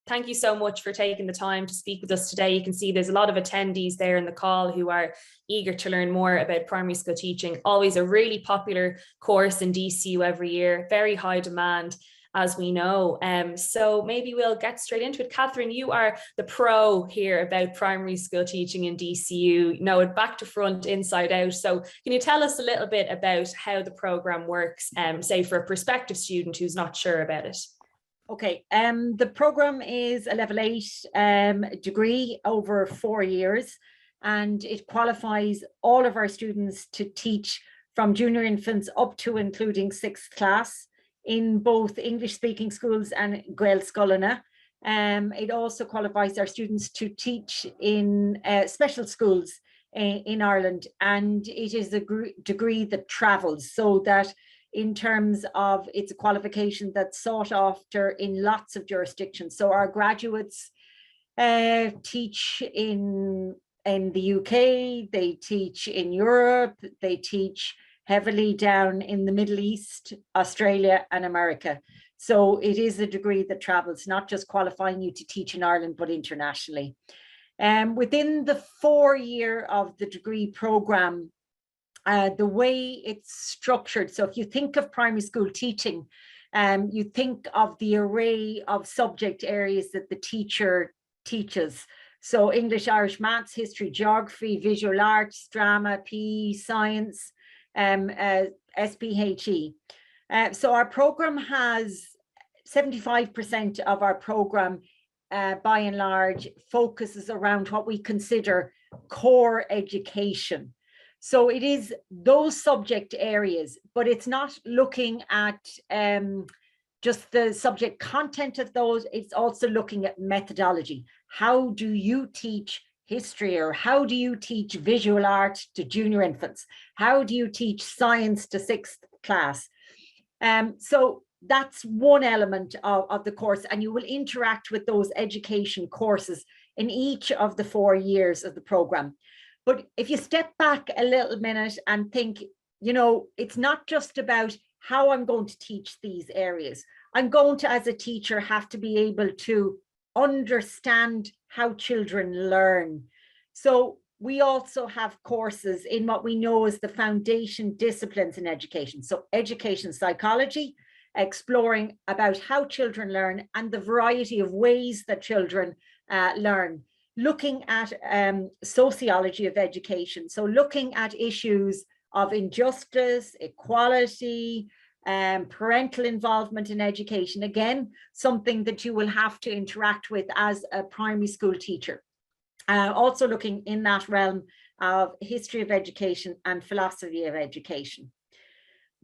Thank you so much for taking the time to speak with us today. You can see there's a lot of attendees there in the call who are eager to learn more about primary school teaching. Always a really popular course in DCU every year, very high demand, as we know. So maybe we'll get straight into it. Catherine, you are the pro here about primary school teaching in DCU. You know it back to front, inside out. So can you tell us a little bit about how the program works, say for a prospective student who's not sure about it? Okay, the program is a level 8 degree over 4 years, and it qualifies all of our students to teach from junior infants up to including 6th class in both English speaking schools and Gaeltacht. It also qualifies our students to teach in special schools in Ireland, and it is a degree that travels, so that in terms of it's a qualification that's sought after in lots of jurisdictions. So our graduates teach in the UK, they teach in Europe, they teach heavily down in the Middle East, Australia and America. So it is a degree that travels, not just qualifying you to teach in Ireland, but internationally. Within the 4 year of the degree program, the way it's structured, so if you think of primary school teaching, you think of the array of subject areas that the teacher teaches. So English, Irish, maths, history, geography, visual arts, drama, PE, science, SPHE. So our program has 75% of our program, by and large, focuses around what we consider core education. So it is those subject areas, but it's not looking at just the subject content of those. It's also looking at methodology. How do you teach history, or how do you teach visual art to junior infants? How do you teach science to 6th class? So that's one element of the course, and you will interact with those education courses in each of the 4 years of the program. But if you step back a little minute and think, you know, it's not just about how I'm going to teach these areas. I'm going to, as a teacher, have to be able to understand how children learn. So we also have courses in what we know as the foundation disciplines in education. So education psychology, exploring about how children learn and the variety of ways that children learn. Looking at sociology of education, so looking at issues of injustice, equality, parental involvement in education. Again, something that you will have to interact with as a primary school teacher. Also looking in that realm of history of education and philosophy of education.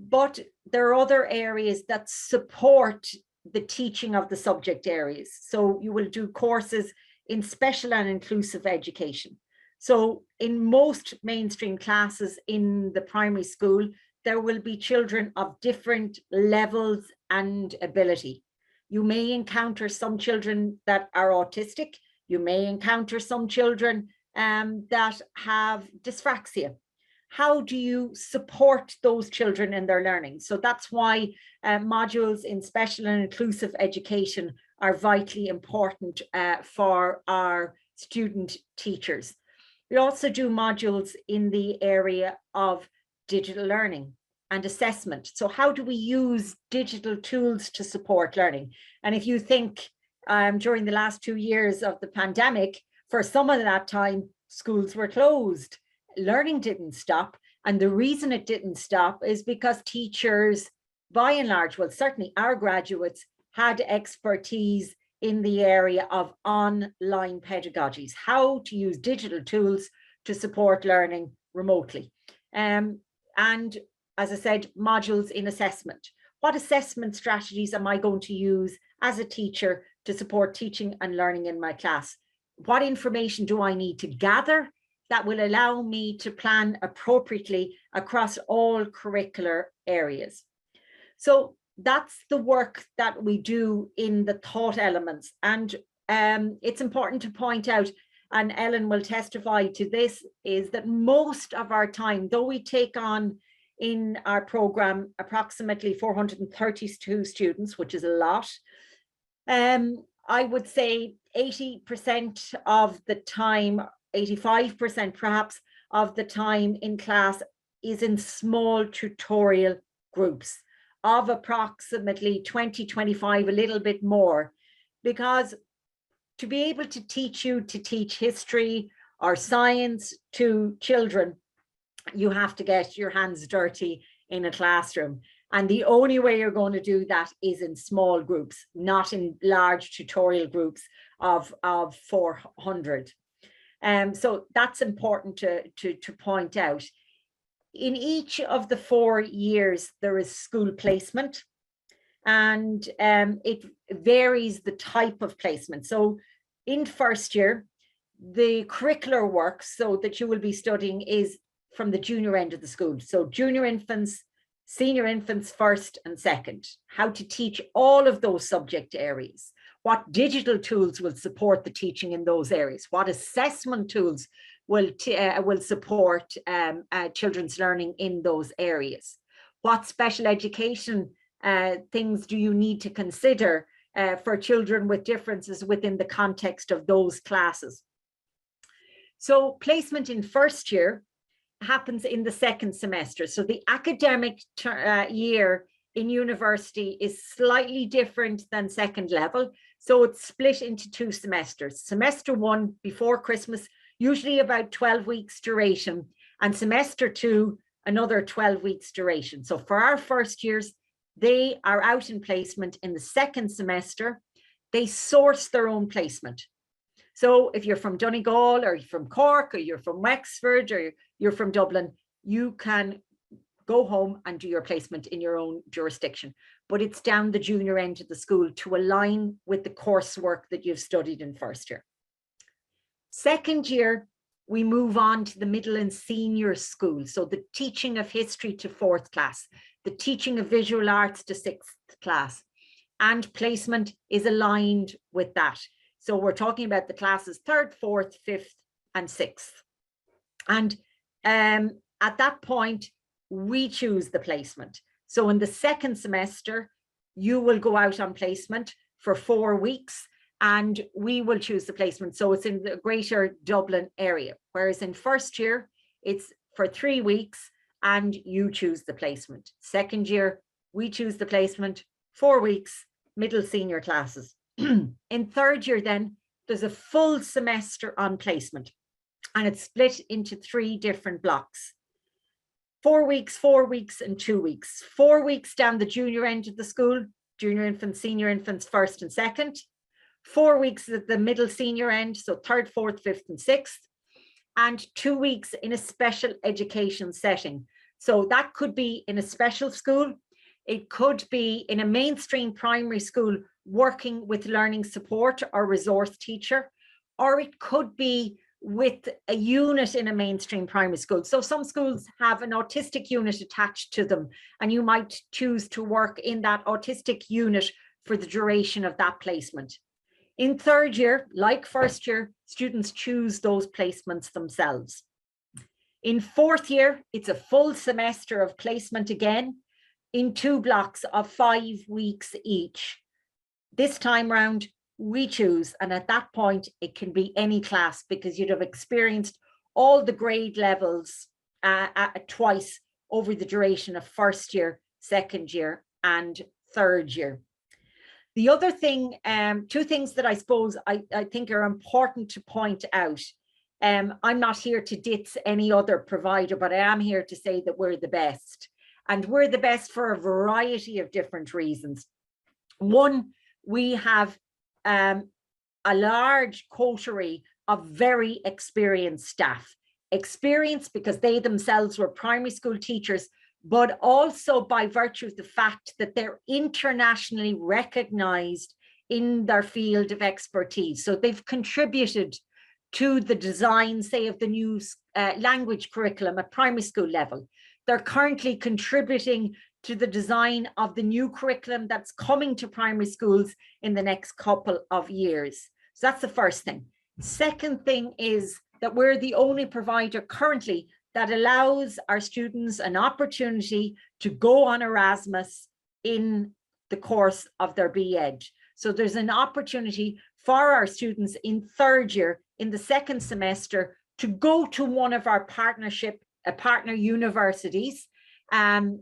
But there are other areas that support the teaching of the subject areas. So you will do courses in special and inclusive education. So in most mainstream classes in the primary school, there will be children of different levels and ability. You may encounter some children that are autistic. You may encounter some children that have dyspraxia. How do you support those children in their learning? So that's why modules in special and inclusive education are vitally important for our student teachers. We also do modules in the area of digital learning and assessment. So how do we use digital tools to support learning? And if you think during the last 2 years of the pandemic, for some of that time, schools were closed. Learning didn't stop. And the reason it didn't stop is because teachers, by and large, well, certainly our graduates, had expertise in the area of online pedagogies, how to use digital tools to support learning remotely. And as I said, modules in assessment. What assessment strategies am I going to use as a teacher to support teaching and learning in my class? What information do I need to gather that will allow me to plan appropriately across all curricular areas? So that's the work that we do in the thought elements. And it's important to point out, and Ellen will testify to this, is that most of our time, though we take on in our program approximately 432 students, which is a lot, I would say 80% of the time, 85% perhaps of the time in class is in small tutorial groups of approximately 20, 25, a little bit more, because to be able to teach history or science to children, you have to get your hands dirty in a classroom. And the only way you're going to do that is in small groups, not in large tutorial groups of 400. So that's important to point out. In each of the 4 years, there is school placement, and it varies the type of placement. So in first year, the curricular work, so that you will be studying, is from the junior end of the school. So junior infants, senior infants, first and second, how to teach all of those subject areas, what digital tools will support the teaching in those areas, what assessment tools will support children's learning in those areas, what special education things do you need to consider for children with differences within the context of those classes. So placement in first year happens in the second semester. So the academic year in university is slightly different than second level. So it's split into 2 semesters. Semester 1 before Christmas, usually about 12 weeks duration, and semester 2, another 12 weeks duration. So for our first years, they are out in placement in the second semester. They source their own placement. So if you're from Donegal, or you're from Cork, or you're from Wexford, or you're from Dublin, you can go home and do your placement in your own jurisdiction. But it's down the junior end of the school to align with the coursework that you've studied in first year. Second year, we move on to the middle and senior school. So the teaching of history to 4th class, the teaching of visual arts to 6th class, and placement is aligned with that. So we're talking about the classes 3rd, 4th, 5th, and 6th. And at that point, we choose the placement. So in the second semester, you will go out on placement for 4 weeks, and we will choose the placement. So it's in the greater Dublin area. Whereas in first year, it's for 3 weeks and you choose the placement. Second year, we choose the placement, 4 weeks, middle senior classes. In third year, then, there's a full semester on placement, and it's split into 3 different blocks. 4 weeks, 4 weeks, and 2 weeks. 4 weeks down the junior end of the school, junior infants, senior infants, first and second. 4 weeks at the middle senior end, so 3rd, 4th, 5th, and 6th. And 2 weeks in a special education setting. So that could be in a special school. It could be in a mainstream primary school working with learning support or resource teacher, or it could be with a unit in a mainstream primary school. So some schools have an autistic unit attached to them, and you might choose to work in that autistic unit for the duration of that placement. In third year, like first year, students choose those placements themselves. In fourth year, it's a full semester of placement again, in 2 blocks of 5 weeks each. This time round, we choose, and at that point, it can be any class, because you'd have experienced all the grade levels twice over the duration of first year, second year, and third year. The other thing, 2 things that I suppose I think are important to point out. I'm not here to ditz any other provider, but I am here to say that we're the best. And we're the best for a variety of different reasons. One, we have a large coterie of very experienced staff. Experienced because they themselves were primary school teachers, but also by virtue of the fact that they're internationally recognized in their field of expertise. So they've contributed to the design, say, of the new language curriculum at primary school level. They're currently contributing to the design of the new curriculum that's coming to primary schools in the next couple of years. So that's the first thing. Second thing is that we're the only provider currently that allows our students an opportunity to go on Erasmus in the course of their B.Ed. So there's an opportunity for our students in third year, in the second semester, to go to one of our partner universities and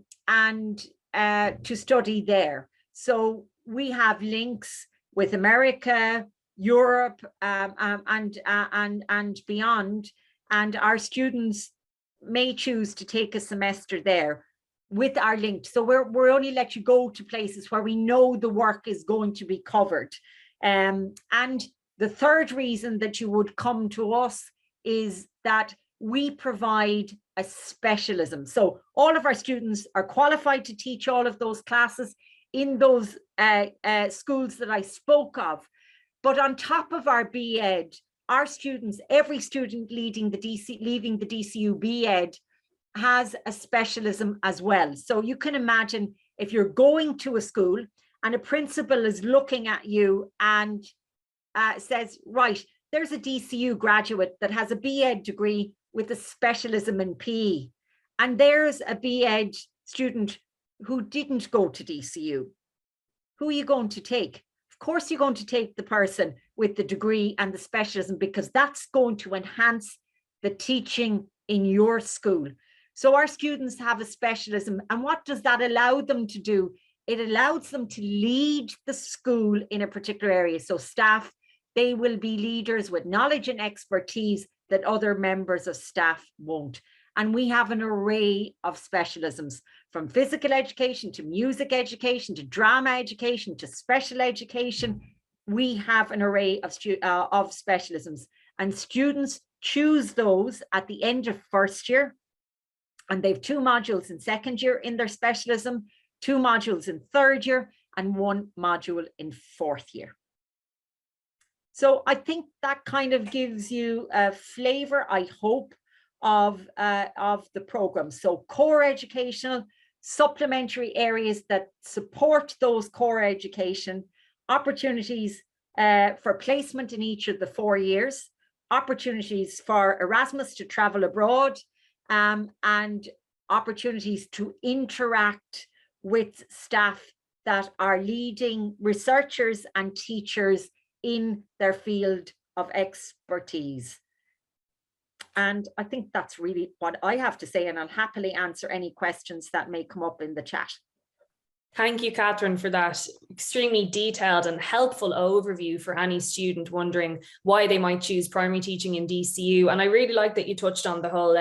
to study there. So we have links with America, Europe, and beyond, and our students may choose to take a semester there with our link. So we're only let you go to places where we know the work is going to be covered. And the third reason that you would come to us is that we provide a specialism. So all of our students are qualified to teach all of those classes in those schools that I spoke of. But on top of our B.Ed, our students, every student leaving the DCU B.Ed has a specialism as well. So you can imagine if you're going to a school and a principal is looking at you and says, right, there's a DCU graduate that has a B.Ed degree with a specialism in PE. And there's a B.Ed student who didn't go to DCU. Who are you going to take? Of course, you're going to take the person with the degree and the specialism, because that's going to enhance the teaching in your school. So our students have a specialism. And what does that allow them to do? It allows them to lead the school in a particular area. So staff, they will be leaders with knowledge and expertise that other members of staff won't. And we have an array of specialisms, from physical education to music education to drama education to special education. We have an array of specialisms, and students choose those at the end of first year. And they have 2 modules in second year in their specialism, 2 modules in third year, and 1 module in fourth year. So I think that kind of gives you a flavor, I hope, of the program. So core educational, supplementary areas that support those core education, opportunities for placement in each of the 4 years, opportunities for Erasmus to travel abroad, and opportunities to interact with staff that are leading researchers and teachers in their field of expertise. And I think that's really what I have to say, and I'll happily answer any questions that may come up in the chat. Thank you, Catherine, for that extremely detailed and helpful overview for any student wondering why they might choose primary teaching in DCU. And I really like that you touched on the whole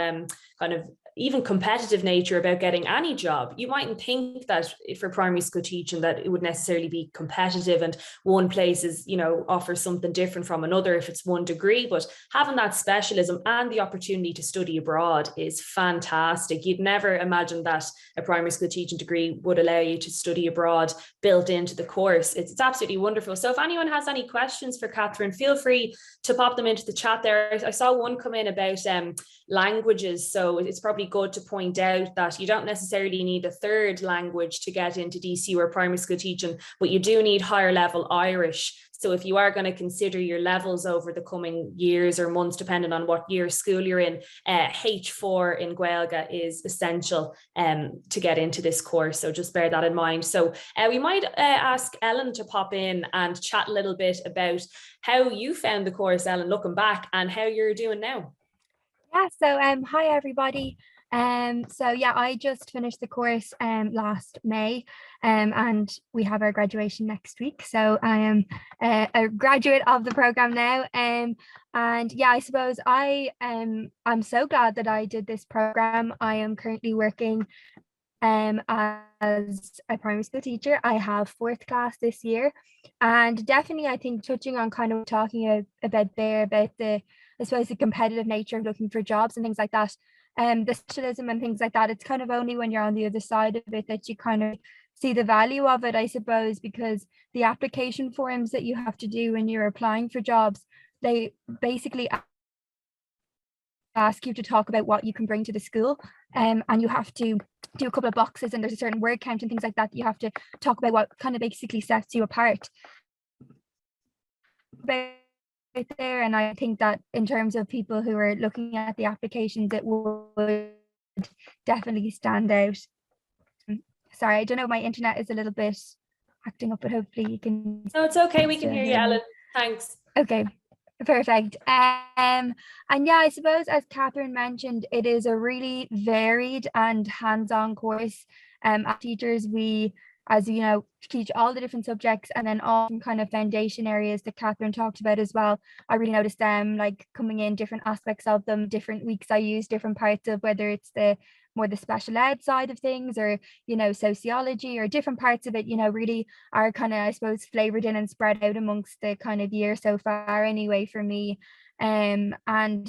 kind of even competitive nature about getting any job. You mightn't think that for primary school teaching that it would necessarily be competitive and one place is, you know, offers something different from another if it's one degree, but having that specialism and the opportunity to study abroad is fantastic. You'd never imagine that a primary school teaching degree would allow you to study abroad built into the course. It's absolutely wonderful. So if anyone has any questions for Catherine, feel free to pop them into the chat there. I saw one come in about languages. So it's probably good to point out that you don't necessarily need a third language to get into DCU or primary school teaching, but you do need higher level Irish. So if you are going to consider your levels over the coming years or months, depending on what year school you're in, H4 in Gaeltacht is essential to get into this course. So just bear that in mind. So we might ask Ellen to pop in and chat a little bit about how you found the course, Ellen, looking back, and how you're doing now. Yeah, so hi everybody. So yeah, I just finished the course last May, and we have our graduation next week. So I am a graduate of the program now, and yeah, I suppose I'm so glad that I did this program. I am currently working as a primary school teacher. I have 4th class this year, and definitely I think touching on kind of talking about the I suppose the competitive nature of looking for jobs and things like that, the specialism and things like that, it's kind of only when you're on the other side of it that you kind of see the value of it, I suppose, because the application forms that you have to do when you're applying for jobs, they basically ask you to talk about what you can bring to the school, and you have to do a couple of boxes, and there's a certain word count and things like that you have to talk about what kind of basically sets you apart there. And I think that in terms of people who are looking at the applications, it would definitely stand out. Sorry, I don't know, my internet is a little bit acting up, but hopefully you can. No, it's okay. We can still hear you, hear me. Ellen. Thanks. Okay, perfect. And yeah, I suppose as Catherine mentioned, it is a really varied and hands-on course. As teachers, we, as you know, teach all the different subjects, and then all kind of foundation areas that Catherine talked about as well. I really noticed them like coming in different aspects of them. Different weeks I use different parts of, whether it's the more the special ed side of things, or sociology, or different parts of it, really are kind of, I suppose, flavored in and spread out amongst the kind of year so far anyway for me. And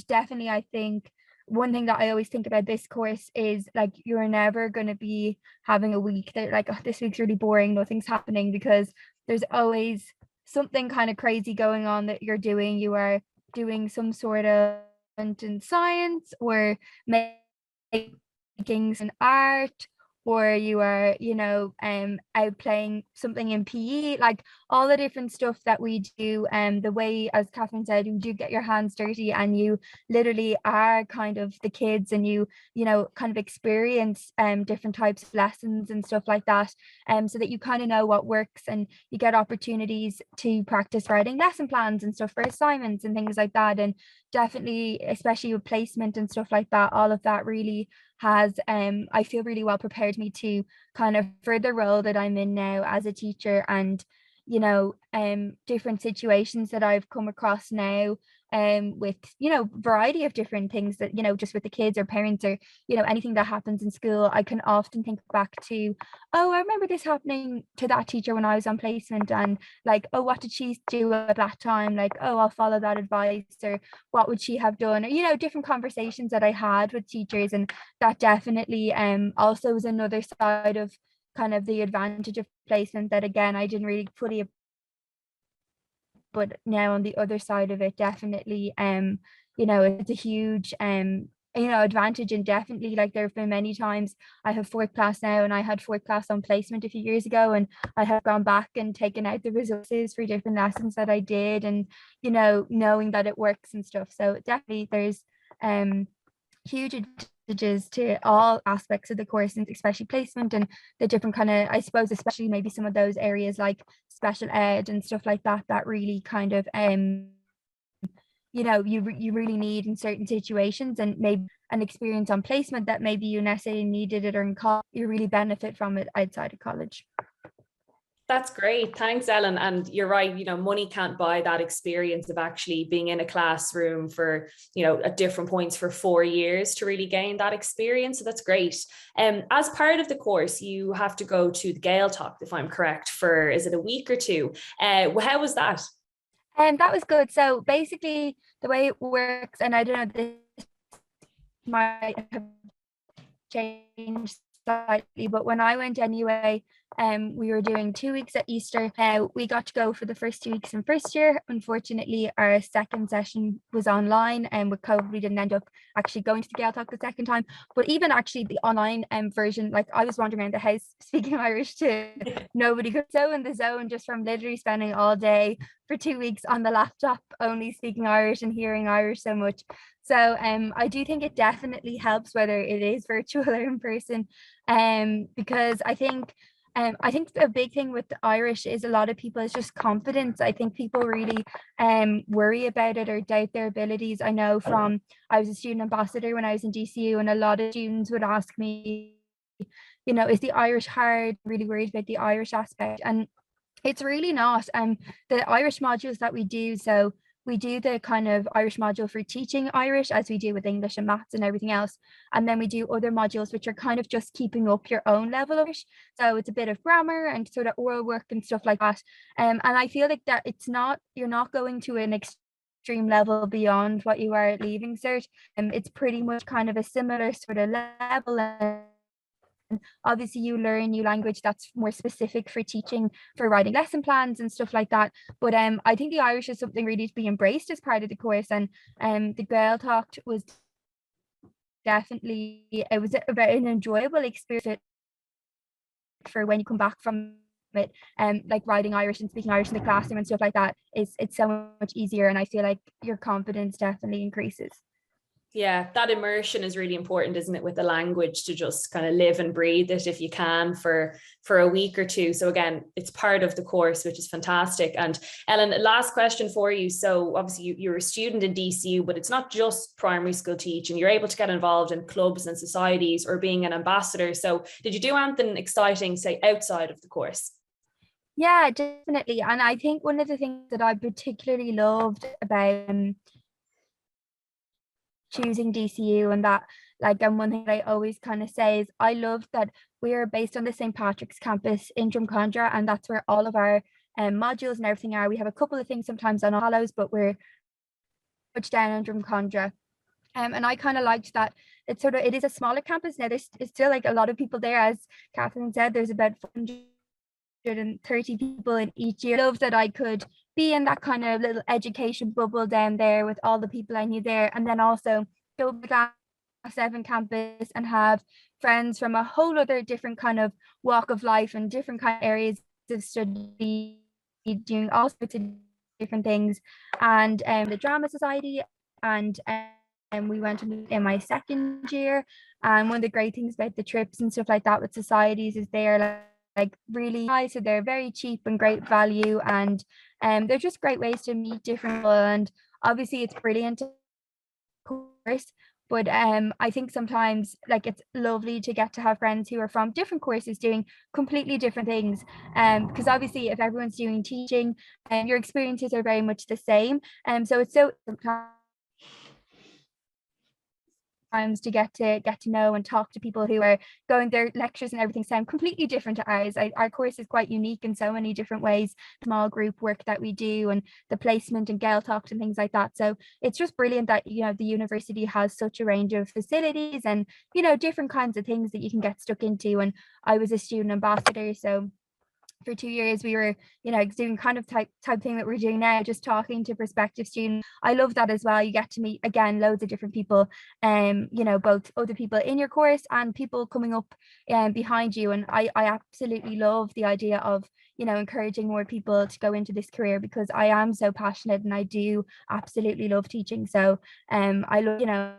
definitely I think one thing that I always think about this course is like you're never going to be having a week that like, oh, this week's really boring, nothing's happening, because there's always something kind of crazy going on that you're doing. You are doing some sort of in science, or making an art, or you are out playing something in PE, like all the different stuff that we do. And the way, as Catherine said, you do get your hands dirty, and you literally are kind of the kids, and you kind of experience different types of lessons and stuff like that, so that you kind of know what works, and you get opportunities to practice writing lesson plans and stuff for assignments and things like that. And definitely, especially with placement and stuff like that, all of that really has I feel really well prepared me to kind of for the role that I'm in now as a teacher, and different situations that I've come across now, with variety of different things that just with the kids or parents, or anything that happens in school. I can often think back to, oh, I remember this happening to that teacher when I was on placement, and like, oh, what did she do at that time? Like, oh, I'll follow that advice, or what would she have done? Or different conversations that I had with teachers. And that definitely also is another side of kind of the advantage of placement that, again, I didn't really fully, but now on the other side of it, definitely it's a huge advantage. And definitely, like, there have been many times I have fourth class now, and I had fourth class on placement a few years ago, and I have gone back and taken out the resources for different lessons that I did, and knowing that it works and stuff. So definitely there's huge advantages to all aspects of the course, and especially placement, and the different kind of, I suppose, especially maybe some of those areas like special ed and stuff like that, that really kind of you really need in certain situations. And maybe an experience on placement that maybe you necessarily needed it or in college, you really benefit from it outside of college. That's great. Thanks, Ellen. And you're right, money can't buy that experience of actually being in a classroom for, at different points for 4 years to really gain that experience. So that's great. As part of the course, you have to go to the Gaeltacht, if I'm correct, for, is it a week or two? How was that? That was good. So basically the way it works, and I don't know, this might have changed slightly, but when I went anyway, we were doing 2 weeks at Easter. We got to go for the first 2 weeks in first year. Unfortunately, our second session was online, and with COVID, we didn't end up actually going to the Gaeltacht the second time. But even actually the online version, like, I was wandering around the house speaking Irish to nobody, could so in the zone just from literally spending all day for 2 weeks on the laptop only speaking Irish and hearing Irish so much. So I do think it definitely helps whether it is virtual or in person, because I think a big thing with the Irish is a lot of people is just confidence. I think people really worry about it or doubt their abilities. I know I was a student ambassador when I was in DCU, and a lot of students would ask me, is the Irish hard? Really worried about the Irish aspect, and it's really not. The Irish modules that we do, so we do the kind of Irish module for teaching Irish, as we do with English and maths and everything else. And then we do other modules which are kind of just keeping up your own level of Irish. So it's a bit of grammar and sort of oral work and stuff like that. And I feel like that you're not going to an extreme level beyond what you are at Leaving Cert. It's pretty much kind of a similar sort of level. Obviously you learn new language that's more specific for teaching, for writing lesson plans and stuff like that. But I think the Irish is something really to be embraced as part of the course. And the Gaeltacht was definitely, it was a very enjoyable experience for when you come back from it. Like writing Irish and speaking Irish in the classroom and stuff like that, it's so much easier, and I feel like your confidence definitely increases. Yeah, that immersion is really important, isn't it, with the language, to just kind of live and breathe it if you can for a week or two. So again, it's part of the course, which is fantastic. And Ellen, last question for you. So obviously you're a student in DCU, but it's not just primary school teaching. You're able to get involved in clubs and societies or being an ambassador. So did you do anything exciting, say, outside of the course? Yeah, definitely. And I think one of the things that I particularly loved about choosing DCU, and that, like, and one thing that I always kind of say is I love that we're based on the St. Patrick's campus in Drumcondra, and that's where all of our modules and everything are. We have a couple of things sometimes on All Hallows, but we're much down in Drumcondra. And I kind of liked that it is a smaller campus. Now there's still like a lot of people there, as Catherine said, there's about 430 people in each year. I love that I could be in that kind of little education bubble down there with all the people I knew there, and then also go to the Class 7 campus and have friends from a whole other different kind of walk of life and different kind of areas of study, doing all sorts of different things, and the drama society, and we went in my second year. And one of the great things about the trips and stuff like that with societies is they're like really high, so they're very cheap and great value, and they're just great ways to meet different people. And obviously it's brilliant, of course, but I think sometimes like it's lovely to get to have friends who are from different courses doing completely different things, because obviously if everyone's doing teaching and your experiences are very much the same, so it's so times to get to know and talk to people who are going, their lectures and everything sound completely different to ours. Our course is quite unique in so many different ways, small group work that we do and the placement and Gaeltacht and things like that. So it's just brilliant that, you know, the university has such a range of facilities and, you know, different kinds of things that you can get stuck into. And I was a student ambassador, so for 2 years we were, you know, doing kind of type thing that we're doing now, just talking to prospective students. I love that as well. You get to meet, again, loads of different people, you know, both other people in your course and people coming up behind you. And I absolutely love the idea of, you know, encouraging more people to go into this career, because I am so passionate and I do absolutely love teaching. So I love, you know,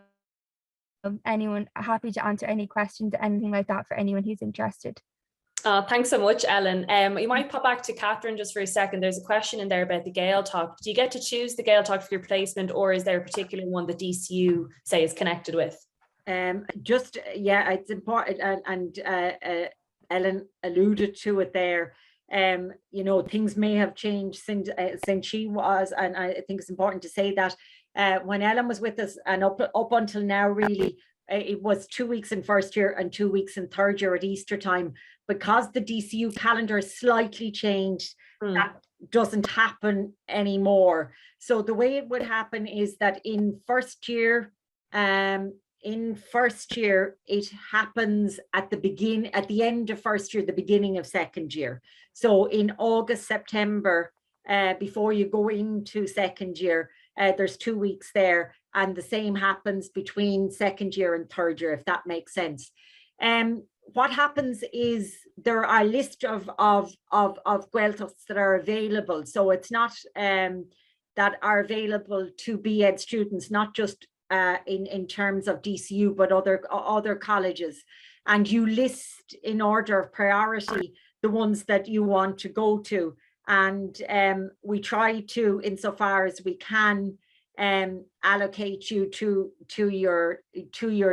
anyone, happy to answer any questions, anything like that for anyone who's interested. Thanks so much, Ellen. You might pop back to Catherine just for a second. There's a question in there about the Gaeltacht. Do you get to choose the Gaeltacht for your placement, or is there a particular one that DCU say is connected with? Yeah, it's important, and Ellen alluded to it there. You know, things may have changed since she was, and I think it's important to say that when Ellen was with us, and up until now, really, it was 2 weeks in first year and 2 weeks in third year at Easter time. Because the DCU calendar slightly changed, that doesn't happen anymore. So the way it would happen is that in first year, it happens at the end of first year, the beginning of second year. So in August, September, before you go into second year, there's 2 weeks there, and the same happens between second year and third year, if that makes sense. What happens is there are a list of Gaeltachts that are available. So it's not that are available to BEd students, not just in terms of DCU, but other colleges. And you list in order of priority the ones that you want to go to. And we try to, insofar as we can, allocate you to your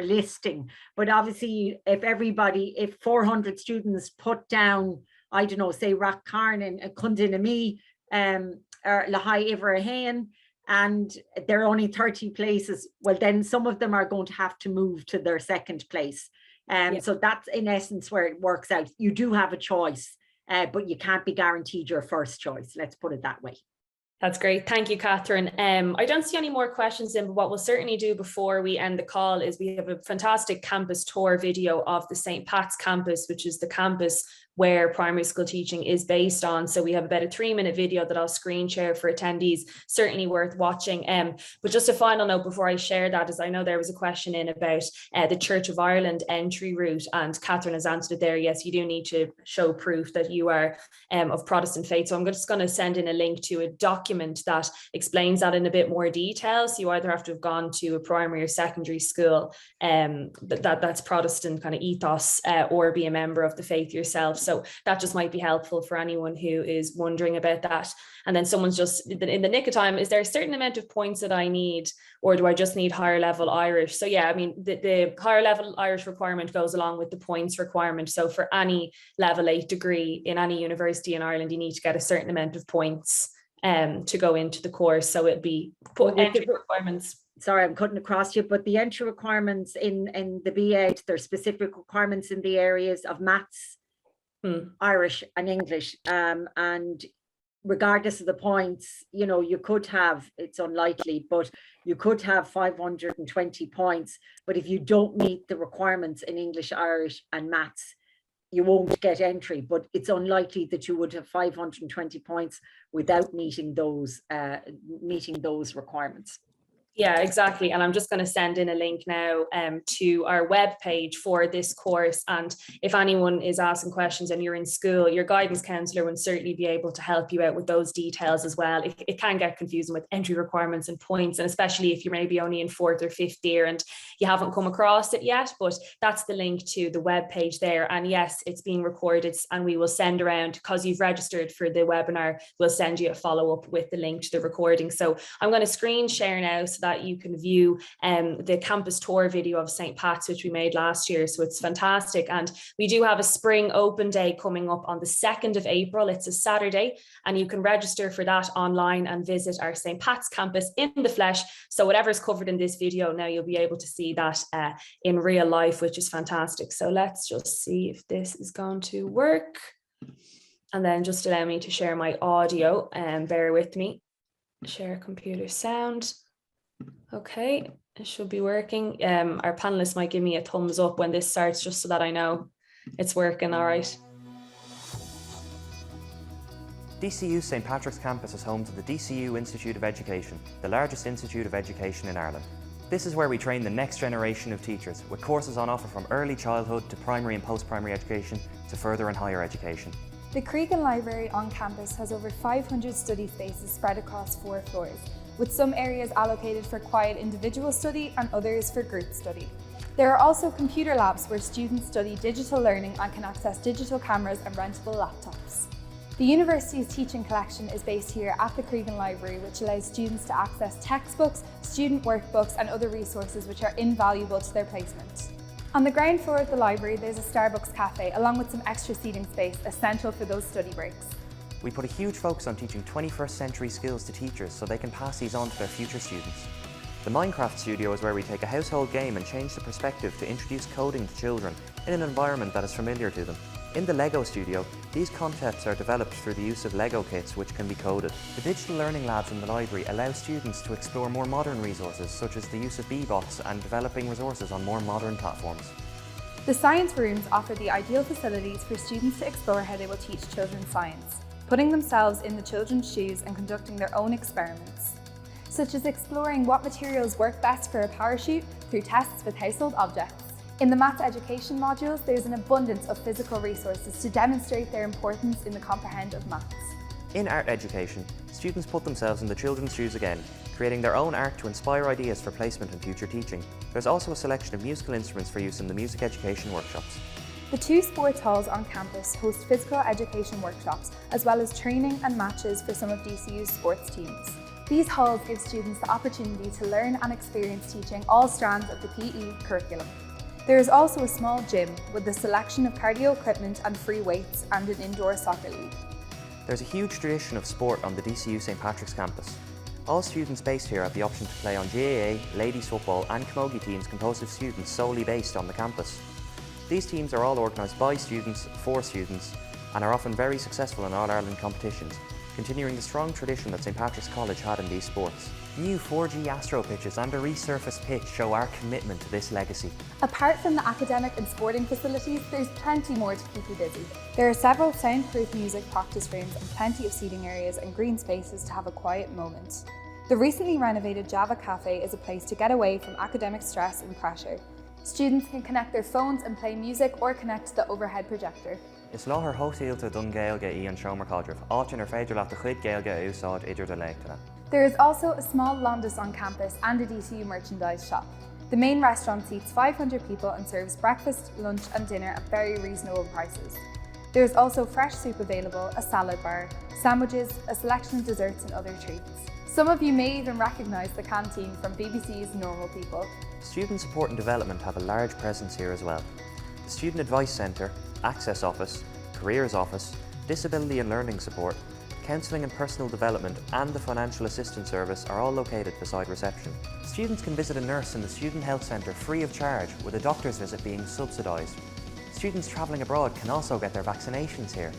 listing. But obviously, if 400 students put down, I don't know, say Rathcarn and Cundinamy, or Lahai Iverahain, and there are only 30 places, well, then some of them are going to have to move to their second place. So that's in essence where it works out. You do have a choice, but you can't be guaranteed your first choice. Let's put it that way. That's great. Thank you, Catherine. I don't see any more questions in, but what we'll certainly do before we end the call is we have a fantastic campus tour video of the St. Pat's campus, which is the campus where primary school teaching is based on. So we have about a 3-minute video that I'll screen share for attendees, certainly worth watching. But just a final note before I share that is I know there was a question in about the Church of Ireland entry route, and Catherine has answered it there. Yes, you do need to show proof that you are of Protestant faith. So I'm just going to send in a link to a document that explains that in a bit more detail. So you either have to have gone to a primary or secondary school that's Protestant kind of ethos, or be a member of the faith yourself. So that just might be helpful for anyone who is wondering about that. And then someone's just in the nick of time, is there a certain amount of points that I need, or do I just need higher level Irish? So yeah, I mean, the higher level Irish requirement goes along with the points requirement. So for any level 8 degree in any university in Ireland, you need to get a certain amount of points to go into the course. So it'd be entry requirements. Sorry, I'm cutting across you, but the entry requirements in the B8, there's specific requirements in the areas of maths, Irish and English. And regardless of the points, you know, you could have, it's unlikely, but you could have 520 points. But if you don't meet the requirements in English, Irish and maths, you won't get entry. But it's unlikely that you would have 520 points without meeting those requirements. Yeah, exactly. And I'm just going to send in a link now to our webpage for this course. And if anyone is asking questions and you're in school, your guidance counsellor will certainly be able to help you out with those details as well. It can get confusing with entry requirements and points, and especially if you're maybe only in 4th or 5th year and you haven't come across it yet. But that's the link to the webpage there. And yes, it's being recorded, and we will send around, because you've registered for the webinar, we'll send you a follow-up with the link to the recording. So I'm going to screen share now so that you can view the campus tour video of St. Pat's, which we made last year. So it's fantastic. And we do have a spring open day coming up on the 2nd of April. It's a Saturday, and you can register for that online and visit our St. Pat's campus in the flesh. So whatever's covered in this video, now you'll be able to see that in real life, which is fantastic. So let's just see if this is going to work. And then just allow me to share my audio, and bear with me. Share computer sound. Okay, it should be working. Our panelists might give me a thumbs up when this starts, just so that I know it's working all right. DCU St Patrick's campus is home to the Dcu Institute of Education, the largest institute of education in Ireland. This is where we train the next generation of teachers, with courses on offer from early childhood to primary and post-primary education to further and higher education. The Cregan Library on campus has over 500 study spaces spread across 4 floors, with some areas allocated for quiet individual study and others for group study. There are also computer labs where students study digital learning and can access digital cameras and rentable laptops. The university's teaching collection is based here at the Cregan Library, which allows students to access textbooks, student workbooks and other resources which are invaluable to their placement. On the ground floor of the library, there's a Starbucks cafe along with some extra seating space essential for those study breaks. We put a huge focus on teaching 21st century skills to teachers so they can pass these on to their future students. The Minecraft studio is where we take a household game and change the perspective to introduce coding to children in an environment that is familiar to them. In the Lego studio, these concepts are developed through the use of Lego kits which can be coded. The digital learning labs in the library allow students to explore more modern resources such as the use of bbots and developing resources on more modern platforms. The science rooms offer the ideal facilities for students to explore how they will teach children science, putting themselves in the children's shoes and conducting their own experiments, such as exploring what materials work best for a parachute through tests with household objects. In the maths education modules, there's an abundance of physical resources to demonstrate their importance in the comprehend of maths. In art education, students put themselves in the children's shoes again, creating their own art to inspire ideas for placement in future teaching. There's also a selection of musical instruments for use in the music education workshops. The 2 sports halls on campus host physical education workshops, as well as training and matches for some of DCU's sports teams. These halls give students the opportunity to learn and experience teaching all strands of the PE curriculum. There is also a small gym with a selection of cardio equipment and free weights and an indoor soccer league. There's a huge tradition of sport on the DCU St Patrick's campus. All students based here have the option to play on GAA, ladies football and camogie teams composed of students solely based on the campus. These teams are all organised by students, for students, and are often very successful in All-Ireland competitions. continuing the strong tradition that St Patrick's College had in these sports. New 4G Astro pitches and a resurfaced pitch show our commitment to this legacy. Apart from the academic and sporting facilities, there's plenty more to keep you busy. There are several soundproof music practice rooms and plenty of seating areas and green spaces to have a quiet moment. The recently renovated Java Cafe is a place to get away from academic stress and pressure. Students can connect their phones and play music or connect to the overhead projector. Is láthar hósíolta don Gaeilge í an seomar cadrih, áitin féidir leat a chuid Gaeilge a úsáid idir do leachtaine. There is also a small Londis on campus and a DCU merchandise shop. The main restaurant seats 500 people and serves breakfast, lunch and dinner at very reasonable prices. There is also fresh soup available, a salad bar, sandwiches, a selection of desserts and other treats. Some of you may even recognise the canteen from BBC's Normal People. Student support and development have a large presence here as well. The Student Advice Centre, Access Office, Careers Office, Disability and Learning Support, Counselling and Personal Development and the Financial Assistance Service are all located beside reception. Students can visit a nurse in the Student Health Centre free of charge, with a doctor's visit being subsidised. Students travelling abroad can also get their vaccinations here.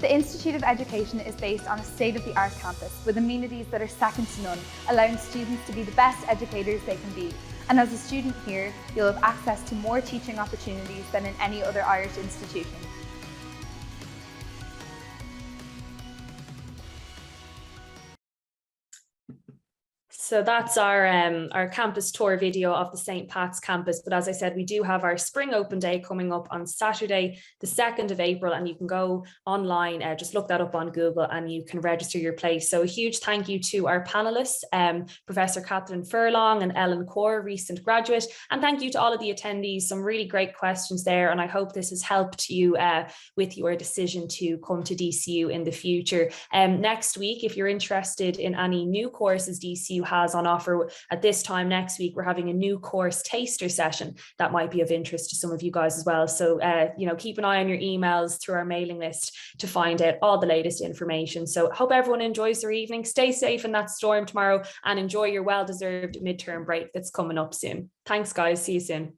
The Institute of Education is based on a state-of-the-art campus with amenities that are second to none, allowing students to be the best educators they can be. And as a student here, you'll have access to more teaching opportunities than in any other Irish institution. So that's our campus tour video of the St. Pat's campus. But as I said, we do have our spring open day coming up on Saturday, the 2nd of April, and you can go online, just look that up on Google and you can register your place. So a huge thank you to our panelists, Professor Catherine Furlong and Ellen Core, recent graduate, and thank you to all of the attendees. Some really great questions there, and I hope this has helped you with your decision to come to DCU in the future. Next week, if you're interested in any new courses DCU has on offer at this time next week, we're having a new course taster session that might be of interest to some of you guys as well. So, keep an eye on your emails through our mailing list to find out all the latest information. So hope everyone enjoys their evening. Stay safe in that storm tomorrow and enjoy your well-deserved midterm break that's coming up soon. Thanks, guys. See you soon.